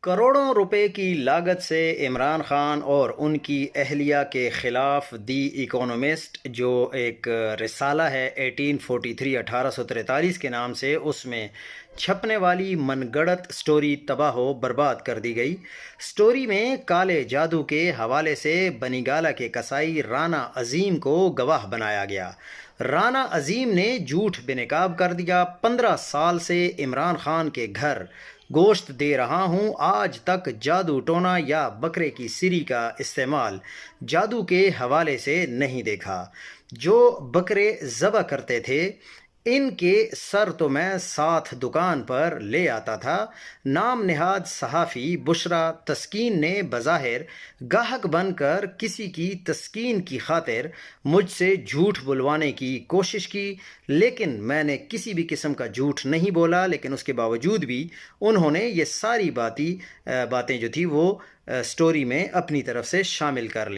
کروڑوں روپے کی لاگت سے عمران خان اور ان کی اہلیہ کے خلاف دی اکونومسٹ جو ایک رسالہ ہے 1843 کے نام سے، اس میں چھپنے والی من گڑت سٹوری تباہ و برباد کر دی گئی۔ سٹوری میں کالے جادو کے حوالے سے بنی گالہ کے قصائی رانا عظیم کو گواہ بنایا گیا۔ رانا عظیم نے جھوٹ بے نقاب کر دیا۔ 15 سال سے عمران خان کے گھر گوشت دے رہا ہوں، آج تک جادو ٹونا یا بکرے کی سری کا استعمال جادو کے حوالے سے نہیں دیکھا۔ جو بکرے ذبح کرتے تھے ان کے سر تو میں ساتھ دکان پر لے آتا تھا۔ نام نہاد صحافی بشریٰ تسکین نے بظاہر گاہک بن کر کسی کی تسکین کی خاطر مجھ سے جھوٹ بلوانے کی کوشش کی، لیکن میں نے کسی بھی قسم کا جھوٹ نہیں بولا۔ لیکن اس کے باوجود بھی انہوں نے یہ ساری باتیں جو تھی وہ سٹوری میں اپنی طرف سے شامل کر لیں۔